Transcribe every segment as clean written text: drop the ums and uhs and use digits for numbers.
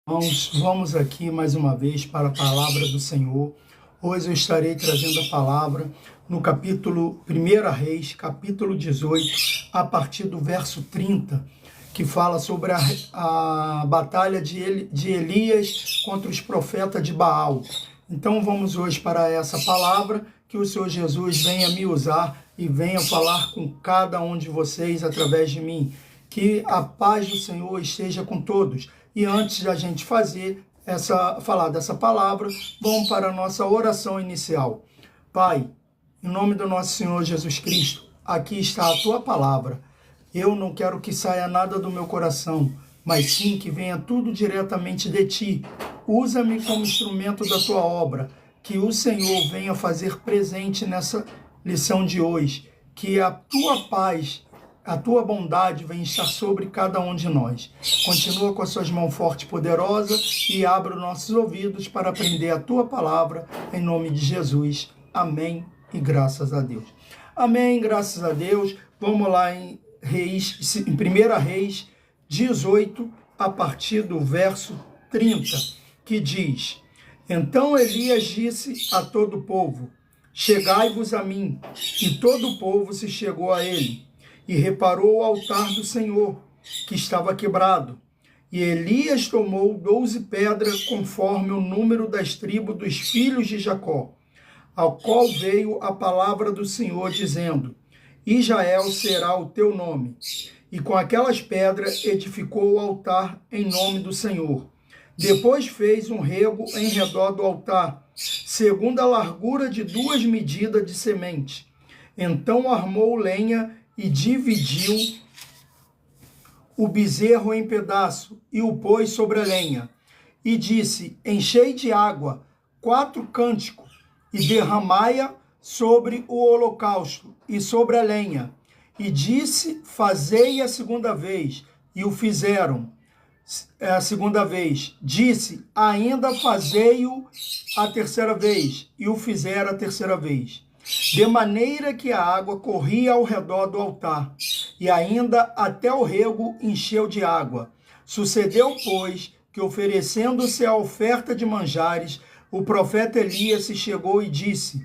Irmãos, vamos aqui mais uma vez para a palavra do Senhor. Hoje eu estarei trazendo a palavra no capítulo 1 Reis, capítulo 18, a partir do verso 30, que fala sobre a batalha de Elias contra os profetas de Baal. Então vamos hoje para essa palavra, que o Senhor Jesus venha me usar e venha falar com cada um de vocês através de mim. Que a paz do Senhor esteja com todos. E antes da gente falar dessa palavra, vamos para a nossa oração inicial. Pai, em nome do nosso Senhor Jesus Cristo, aqui está a tua palavra. Eu não quero que saia nada do meu coração, mas sim que venha tudo diretamente de ti. Usa-me como instrumento da tua obra, que o Senhor venha fazer presente nessa lição de hoje, que a tua paz, a tua bondade vem estar sobre cada um de nós. Continua com as suas mãos fortes e poderosas e abra os nossos ouvidos para aprender a tua palavra, em nome de Jesus. Amém e graças a Deus. Amém, graças a Deus. Vamos lá em 1 Reis 18, a partir do verso 30, que diz: Então Elias disse a todo o povo: Chegai-vos a mim. E todo o povo se chegou a ele. E reparou o altar do Senhor, que estava quebrado. E Elias tomou 12 pedras, conforme o número das tribos dos filhos de Jacó, ao qual veio a palavra do Senhor, dizendo: Israel será o teu nome. E com aquelas pedras edificou o altar em nome do Senhor. Depois fez um rego em redor do altar, segundo a largura de 2 medidas de semente. Então armou lenha e dividiu o bezerro em pedaço e o pôs sobre a lenha. E disse: Enchei de água 4 cânticos e derramai-a sobre o holocausto e sobre a lenha. E disse: Fazei a segunda vez. E o fizeram a segunda vez. Disse: Ainda fazei-o a terceira vez. E o fizeram a terceira vez. De maneira que a água corria ao redor do altar, e ainda até o rego encheu de água. Sucedeu, pois, que oferecendo-se a oferta de manjares, o profeta Elias se chegou e disse: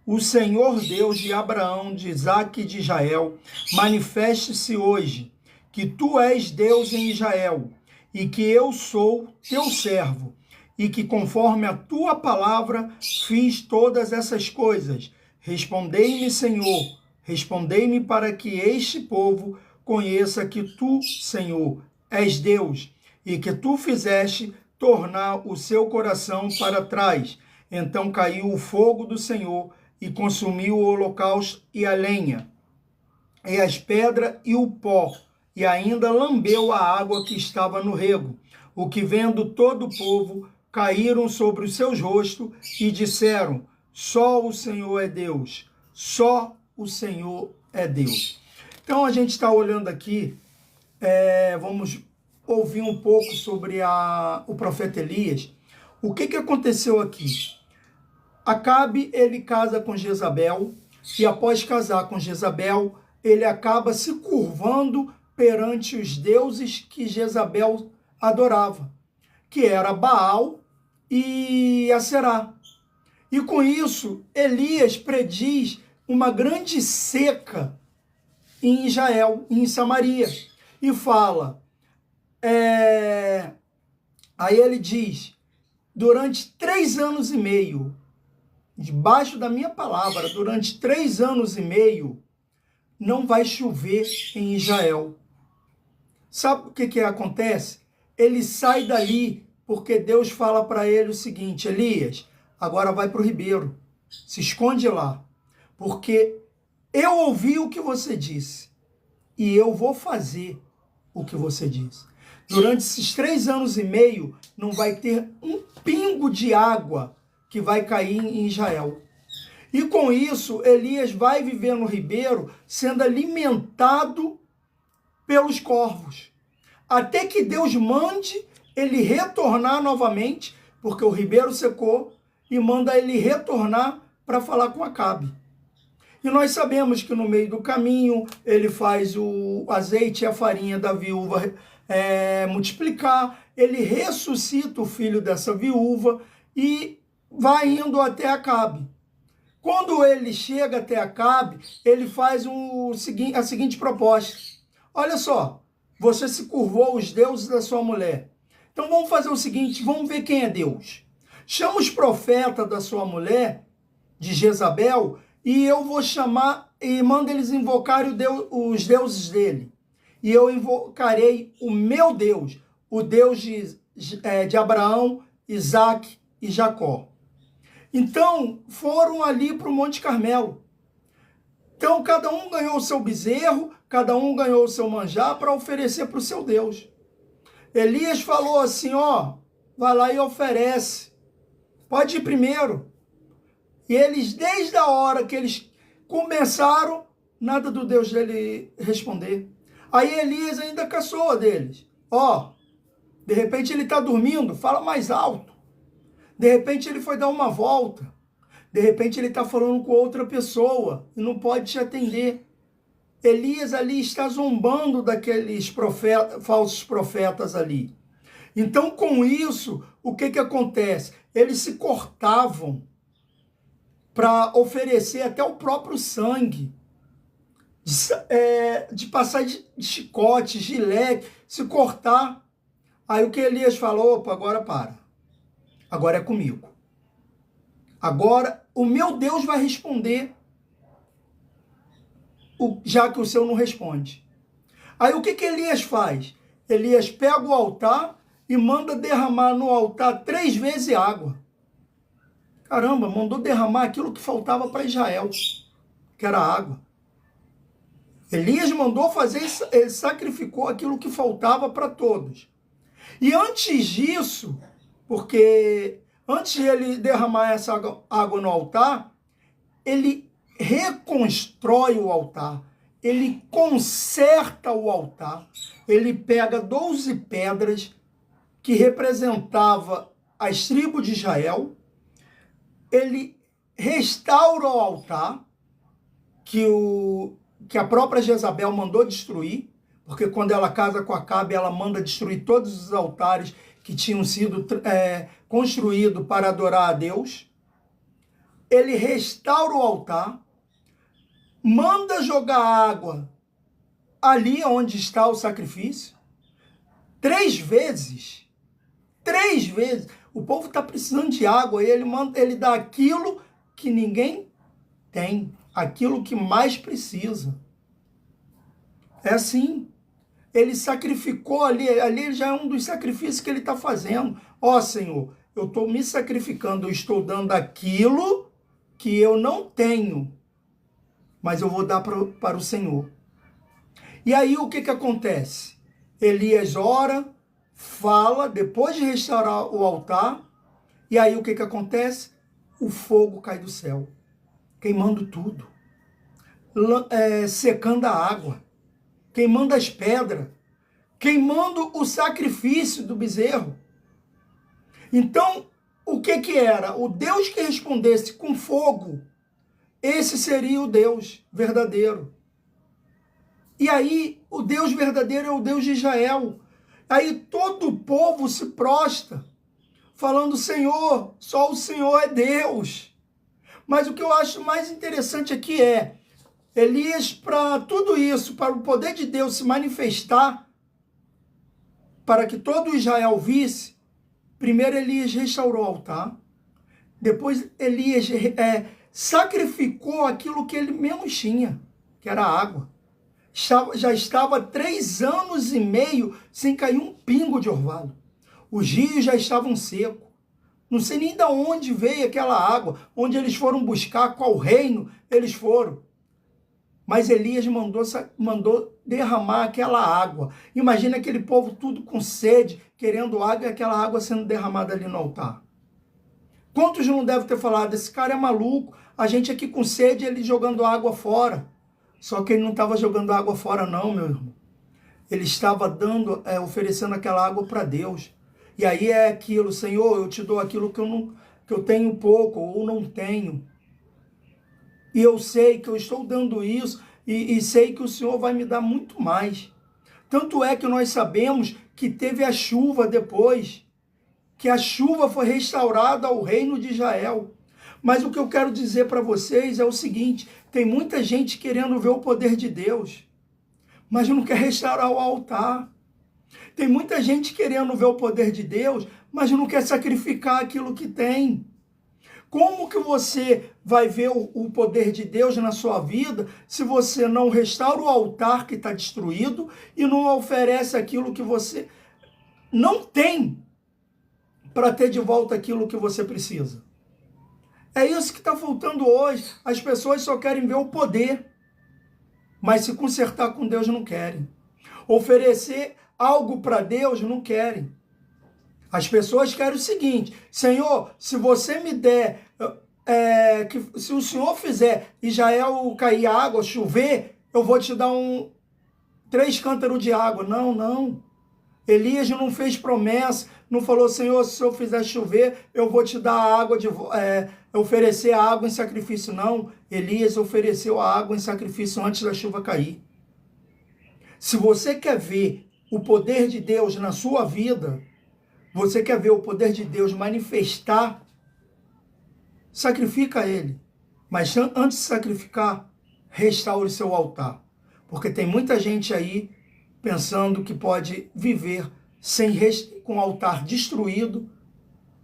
O Senhor Deus de Abraão, de Isaque e de Israel, manifeste-se hoje, que tu és Deus em Israel, e que eu sou teu servo, e que conforme a tua palavra fiz todas essas coisas. Respondei-me, Senhor, respondei-me para que este povo conheça que tu, Senhor, és Deus, e que tu fizeste tornar o seu coração para trás. Então caiu o fogo do Senhor e consumiu o holocausto e a lenha, e as pedras e o pó, e ainda lambeu a água que estava no rego. O que vendo todo o povo, caíram sobre os seus rostos e disseram: Só o Senhor é Deus, só o Senhor é Deus. Então a gente está olhando aqui, vamos ouvir um pouco sobre o profeta Elias. O que aconteceu aqui? Acabe, ele casa com Jezabel, e após casar com Jezabel, ele acaba se curvando perante os deuses que Jezabel adorava, que era Baal e Aserá. E com isso, Elias prediz uma grande seca em Israel, em Samaria. E fala, aí ele diz: durante 3 anos e meio, debaixo da minha palavra, durante 3 anos e meio, não vai chover em Israel. Sabe o que acontece? Ele sai dali porque Deus fala para ele o seguinte: Elias, agora vai para o ribeiro, se esconde lá, porque eu ouvi o que você disse e eu vou fazer o que você disse. Durante esses 3 anos e meio, não vai ter um pingo de água que vai cair em Israel. E com isso, Elias vai viver no ribeiro, sendo alimentado pelos corvos, até que Deus mande ele retornar novamente, porque o ribeiro secou, e manda ele retornar para falar com Acabe. E nós sabemos que no meio do caminho ele faz o azeite e a farinha da viúva multiplicar, ele ressuscita o filho dessa viúva e vai indo até Acabe. Quando ele chega até Acabe, ele faz a seguinte proposta. Olha só, você se curvou aos deuses da sua mulher. Então vamos fazer o seguinte, vamos ver quem é Deus. Chama os profetas da sua mulher, de Jezabel, e eu vou chamar e manda eles invocarem os deuses dele. E eu invocarei o meu Deus, o Deus de Abraão, Isaac e Jacó. Então, foram ali para o Monte Carmelo. Então, cada um ganhou o seu bezerro, cada um ganhou o seu manjar para oferecer para o seu Deus. Elias falou assim, ó, vai lá e oferece. Pode ir primeiro. E eles, desde a hora que eles começaram, nada do Deus dele responder. Aí Elias ainda caçoa deles. Ó, de repente ele está dormindo, fala mais alto. De repente ele foi dar uma volta. De repente ele está falando com outra pessoa e não pode te atender. Elias ali está zombando daqueles falsos profetas ali. Então, com isso, o que acontece? Eles se cortavam para oferecer até o próprio sangue, de passar de chicote, gilete, se cortar. Aí o que Elias falou, opa, agora para. Agora é comigo. Agora o meu Deus vai responder, já que o seu não responde. Aí o que Elias faz? Elias pega o altar e manda derramar no altar 3 vezes água. Caramba, mandou derramar aquilo que faltava para Israel, que era água. Elias mandou fazer isso, ele sacrificou aquilo que faltava para todos. E antes disso, porque antes de ele derramar essa água no altar, ele reconstrói o altar, ele conserta o altar, ele pega 12 pedras que representavam as tribos de Israel, ele restaura o altar que a própria Jezabel mandou destruir, porque quando ela casa com Acabe, ela manda destruir todos os altares que tinham sido construídos para adorar a Deus. Ele restaura o altar, manda jogar água ali onde está o sacrifício, 3 vezes. 3 vezes. O povo está precisando de água e ele dá aquilo que ninguém tem, aquilo que mais precisa. É assim. Ele sacrificou ali já é um dos sacrifícios que ele está fazendo. Ó Senhor, eu estou me sacrificando, eu estou dando aquilo que eu não tenho, mas eu vou dar para o Senhor. E aí o que acontece? Elias ora, fala, depois de restaurar o altar, e aí o que acontece? O fogo cai do céu, queimando tudo, secando a água, queimando as pedras, queimando o sacrifício do bezerro. Então, o que era? O Deus que respondesse com fogo, esse seria o Deus verdadeiro. E aí, o Deus verdadeiro é o Deus de Israel. Aí todo o povo se prostra, falando, Senhor, só o Senhor é Deus. Mas o que eu acho mais interessante aqui é, Elias, para tudo isso, para o poder de Deus se manifestar, para que todo Israel visse, primeiro Elias restaurou o altar, depois Elias sacrificou aquilo que ele menos tinha, que era a água. Já estava 3 anos e meio sem cair um pingo de orvalho. Os rios já estavam secos. Não sei nem de onde veio aquela água, onde eles foram buscar, qual reino eles foram. Mas Elias mandou derramar aquela água. Imagina aquele povo tudo com sede, querendo água, e aquela água sendo derramada ali no altar. Quantos não devem ter falado, esse cara é maluco, a gente aqui com sede, ele jogando água fora. Só que ele não estava jogando água fora não, meu irmão. Ele estava oferecendo aquela água para Deus. E aí é aquilo, Senhor, eu te dou aquilo que eu tenho pouco ou não tenho. E eu sei que eu estou dando isso e sei que o Senhor vai me dar muito mais. Tanto é que nós sabemos que teve a chuva depois, que a chuva foi restaurada ao reino de Israel. Mas o que eu quero dizer para vocês é o seguinte, tem muita gente querendo ver o poder de Deus, mas não quer restaurar o altar. Tem muita gente querendo ver o poder de Deus, mas não quer sacrificar aquilo que tem. Como que você vai ver o poder de Deus na sua vida se você não restaura o altar que está destruído e não oferece aquilo que você não tem para ter de volta aquilo que você precisa? É isso que está faltando hoje. As pessoas só querem ver o poder, mas se consertar com Deus não querem. Oferecer algo para Deus não querem. As pessoas querem o seguinte: Senhor, se você me der, se o Senhor fizer Israel cair água, chover, eu vou te dar 3 cântaros de água. Não, não. Elias não fez promessa, não falou, Senhor, se eu fizer chover, eu vou te dar água, oferecer a água em sacrifício. Não, Elias ofereceu a água em sacrifício antes da chuva cair. Se você quer ver o poder de Deus na sua vida, você quer ver o poder de Deus manifestar, sacrifica ele. Mas antes de sacrificar, restaure seu altar. Porque tem muita gente aí pensando que pode viver com o altar destruído,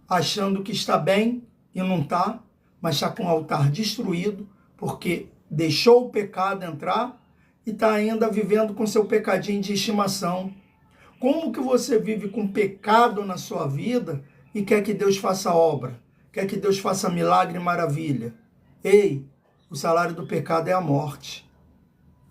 achando que está bem e não está, mas está com o altar destruído porque deixou o pecado entrar e está ainda vivendo com seu pecadinho de estimação. Como que você vive com pecado na sua vida e quer que Deus faça obra? Quer que Deus faça milagre e maravilha? Ei, o salário do pecado é a morte.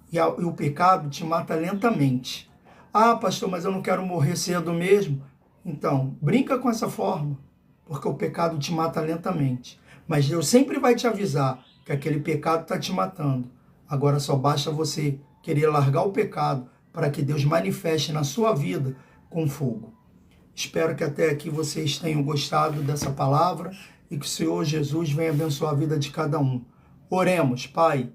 E o pecado te mata lentamente. Ah, pastor, mas eu não quero morrer cedo mesmo. Então, brinca com essa forma, porque o pecado te mata lentamente. Mas Deus sempre vai te avisar que aquele pecado está te matando. Agora só basta você querer largar o pecado para que Deus manifeste na sua vida com fogo. Espero que até aqui vocês tenham gostado dessa palavra e que o Senhor Jesus venha abençoar a vida de cada um. Oremos, Pai,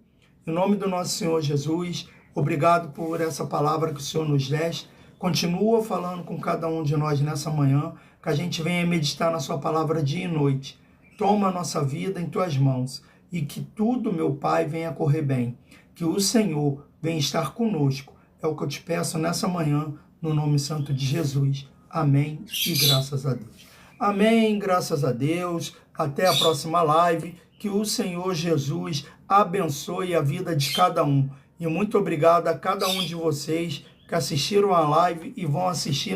em nome do nosso Senhor Jesus, obrigado por essa palavra que o Senhor nos deste. Continua falando com cada um de nós nessa manhã, que a gente venha meditar na sua palavra dia e noite. Toma a nossa vida em tuas mãos e que tudo, meu Pai, venha correr bem. Que o Senhor venha estar conosco. É o que eu te peço nessa manhã, no nome santo de Jesus. Amém e graças a Deus. Amém, graças a Deus. Até a próxima live. Que o Senhor Jesus abençoe a vida de cada um. E muito obrigado a cada um de vocês que assistiram a live e vão assistir